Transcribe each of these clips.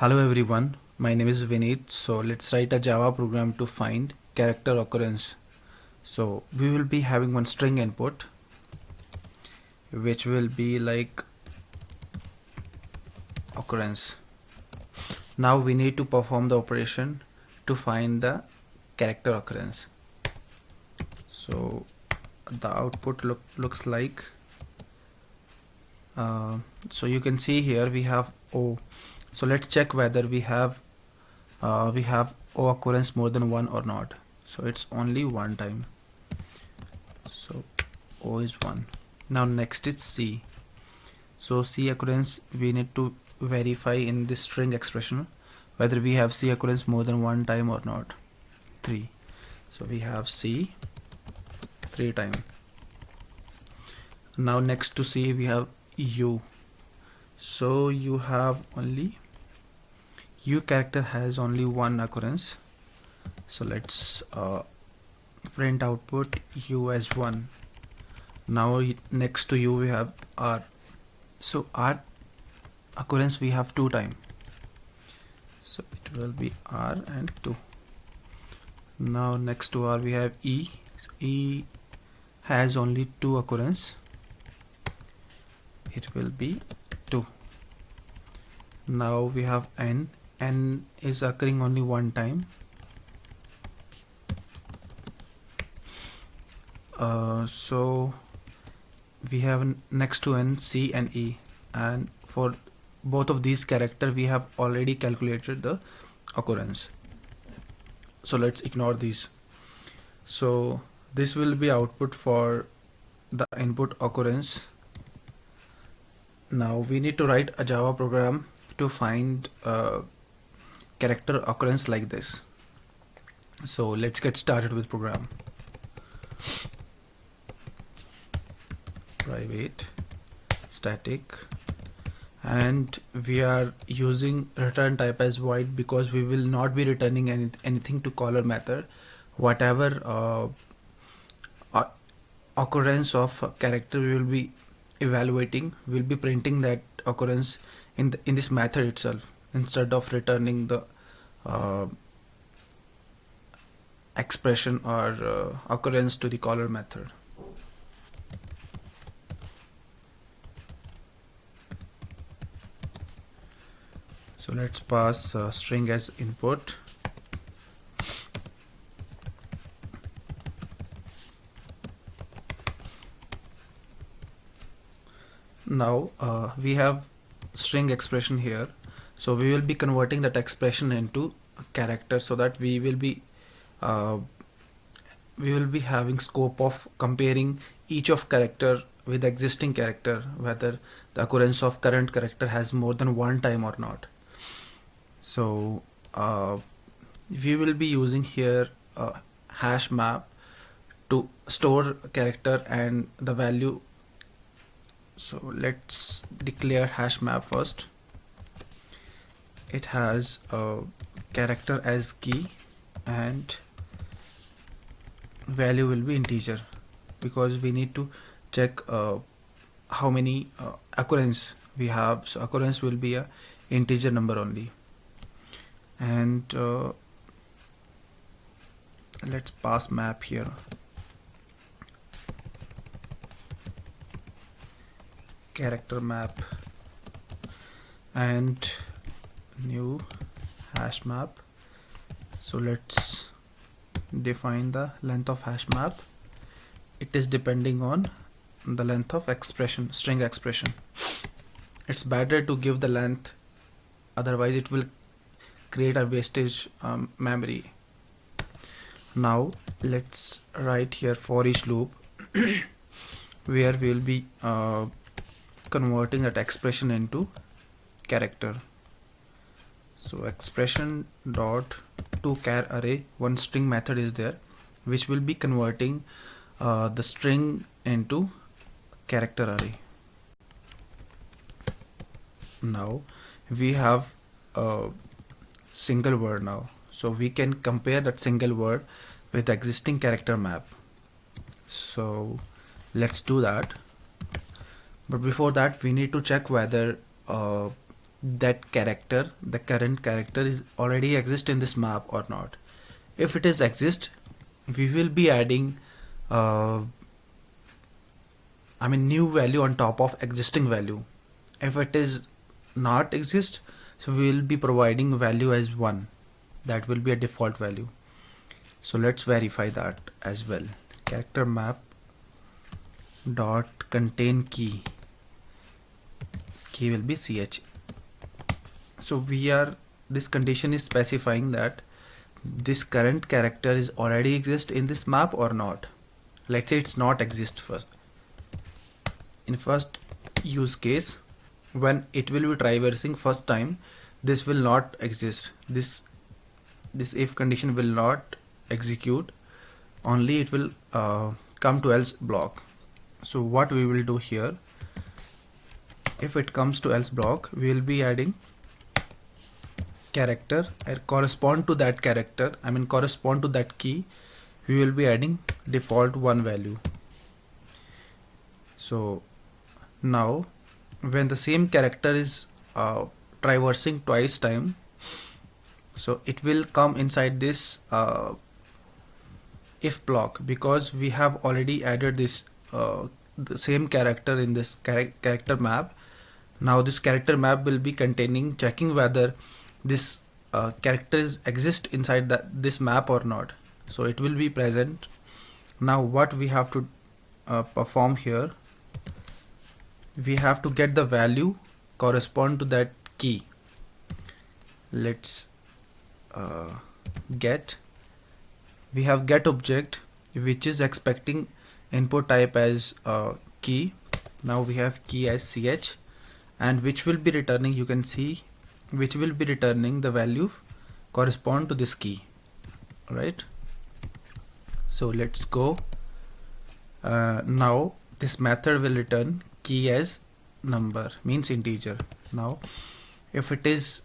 Hello everyone, my name is Vineet. So let's write a Java program to find character occurrence. So we will be having one string input which will be like occurrence. Now we need to perform the operation to find the character occurrence. So the output looks like so you can see here we have O. So let's check whether we have O occurrence more than one or not. So it's only one time. So O is 1. Now next is C. So C occurrence we need to verify in this string expression whether we have C occurrence more than one time or not. 3. So we have C 3 times. Now next to C we have U. So you have only U character has only one occurrence. So let's print output U as 1. Now next to U we have R. So R occurrence we have 2 times. So it will be R and 2. Now next to R we have E. So E has only 2 occurrence. It will be 2. Now we have N. N is occurring only one time. So we have next to N, C and E, and for both of these characters we have already calculated the occurrence. So let's ignore these. So this will be output for the input occurrence. Now we need to write a Java program to find character occurrence like this. So let's get started with program. Private static, and we are using return type as void because we will not be returning anything to caller method. Whatever occurrence of character we will be evaluating, we'll be printing that occurrence in this method itself instead of returning the expression or occurrence to the caller method. So let's pass string as input. Now we have string expression here, so we will be converting that expression into a character so that we will be having scope of comparing each of character with existing character, whether the occurrence of current character has more than one time or not. So we will be using here hash map to store character and the value. So let's declare hash map first. It has a character as key and value will be integer because we need to check how many occurrence we have. So occurrence will be a integer number only. And let's pass map here. Character map and new hash map. So let's define the length of hash map. It is depending on the length of expression, string expression. It's better to give the length, otherwise it will create a wastage memory. Now let's write here for each loop where we will be converting that expression into character. So expression dot to char array, one string method is there which will be converting the string into character array. Now we have a single word now, so we can compare that single word with the existing character map. So let's do that. But before that we need to check whether that character, the current character is already exist in this map or not. If it is exist, we will be adding new value on top of existing value. If it is not exist, so we will be providing value as 1. That will be a default value. So let's verify that as well. Character map dot contain key will be ch. So this condition is specifying that this current character is already exist in this map or not. Let's say it's not exist first. In first use case, when it will be traversing first time, this will not exist. This if condition will not execute, only it will come to else block. So what we will do here, if it comes to else block, we will be adding character correspond to that character, correspond to that key, we will be adding default 1 value. So now when the same character is traversing twice time, so it will come inside this if block, because we have already added this the same character in this character map. Now this character map will be containing checking whether this characters exist inside this map or not. So it will be present. Now what we have to perform here, we have to get the value correspond to that key. Let's we have get object which is expecting input type as key. Now we have key as ch, and which will be returning, you can see, which will be returning the value correspond to this key, right? So let's go. Now this method will return key as number, means integer. Now if it is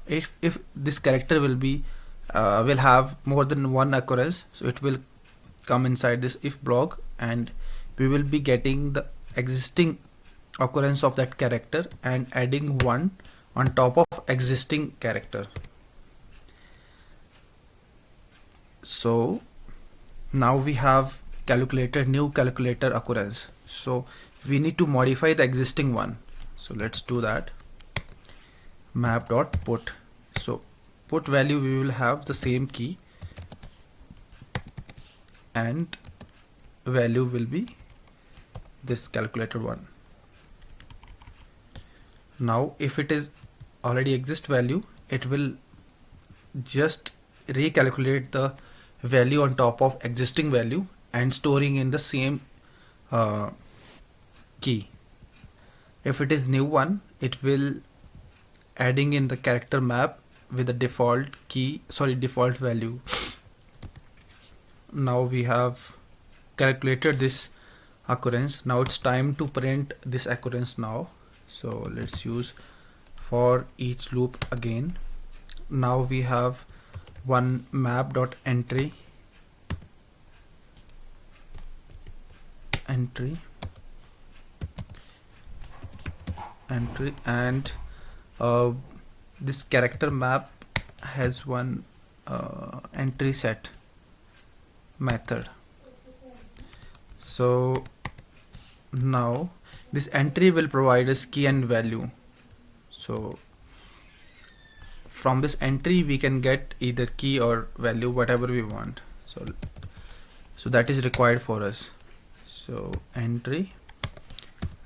if this character will be will have more than one occurrence, so it will come inside this if block, and we will be getting the existing occurrence of that character and adding 1 on top of existing character. So now we have calculated new calculator occurrence, so we need to modify the existing one. So let's do that. Map dot put. So put value, we will have the same key and value will be this calculated one. Now if it is already exist value, it will just recalculate the value on top of existing value and storing in the same key. If it is new one, it will adding in the character map with the default key, default value. Now we have calculated this occurrence. Now it's time to print this occurrence now. So let's use for each loop again. Now we have one map dot entry and this character map has one entry set method. So now this entry will provide us key and value. So from this entry we can get either key or value, whatever we want. So that is required for us. So entry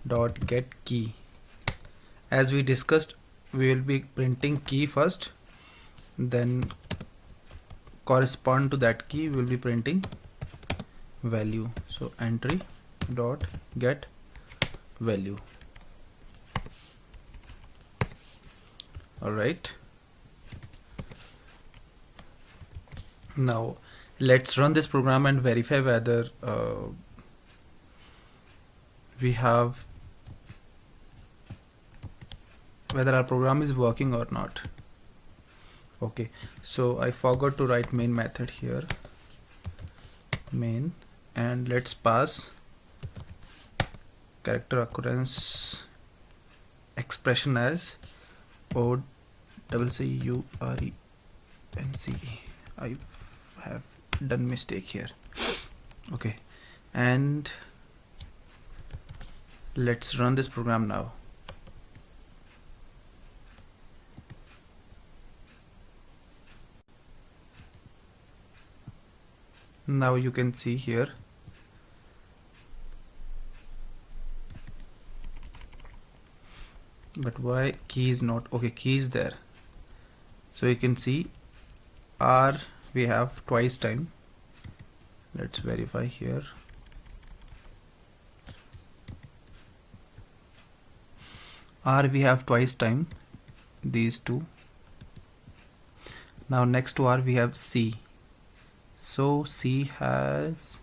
dot get key. As we discussed, we will be printing key first, then correspond to that key we will be printing value. So entry dot get value. Alright, now let's run this program and verify whether whether our program is working or not. Okay, so I forgot to write main method here, main, and let's pass character occurrence expression as OCCURENCE. I have done mistake here. Okay, and let's run this program now. Now you can see here but why key is not okay, key is there. So you can see R we have twice time. Let's verify here. R we have twice time, these two. Now next to R we have C. So C has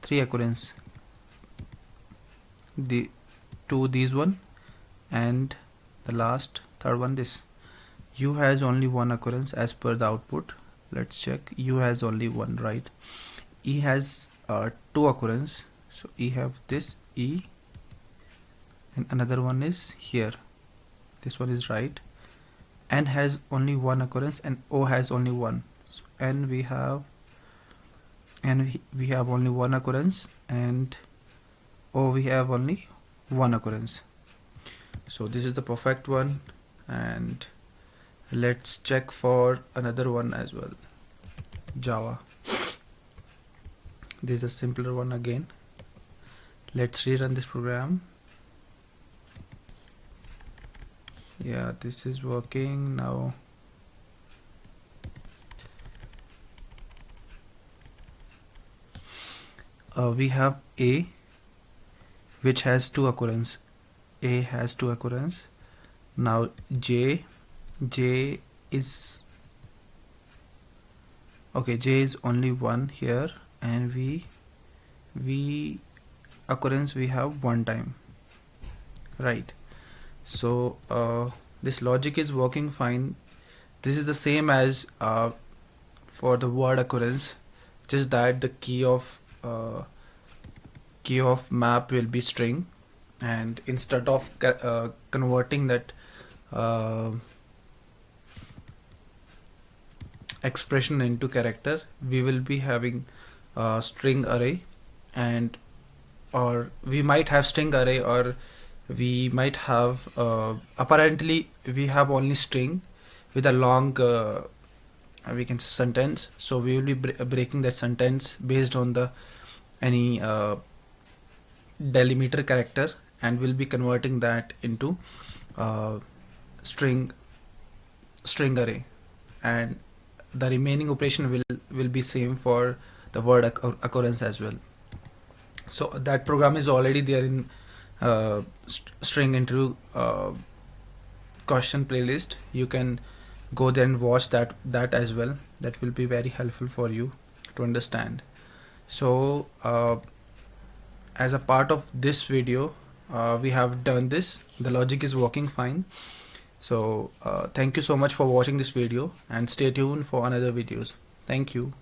3 occurrence. The two these one and the last third one this. U has only 1 occurrence as per the output. Let's check. U has only 1, right? E has 2 occurrence. So E have this E and another one is here. This one is right. N has only 1 occurrence and O has only 1. So N we have only 1 occurrence and O we have only 1 occurrence. So this is the perfect one, and let's check for another one as well. Java. This is a simpler one again. Let's rerun this program. Yeah, this is working now. We have A, which has 2 occurrence. A has 2 occurrence. Now J is okay. J is only 1 here, and V occurrence we have 1 time, right? So this logic is working fine. This is the same as for the word occurrence, just that the key of map will be string, and instead of converting that expression into character, we will be having string array, and or we might have string array, or we might have apparently we have only string with a long we can say sentence. So we will be breaking the sentence based on the any delimiter character, and we'll be converting that into string array, and the remaining operation will be same for the word occurrence as well. So that program is already there in string interview question playlist. You can go there and watch that as well. That will be very helpful for you to understand. So as a part of this video, we have done this. The logic is working fine. So thank you so much for watching this video, and stay tuned for another videos. Thank you.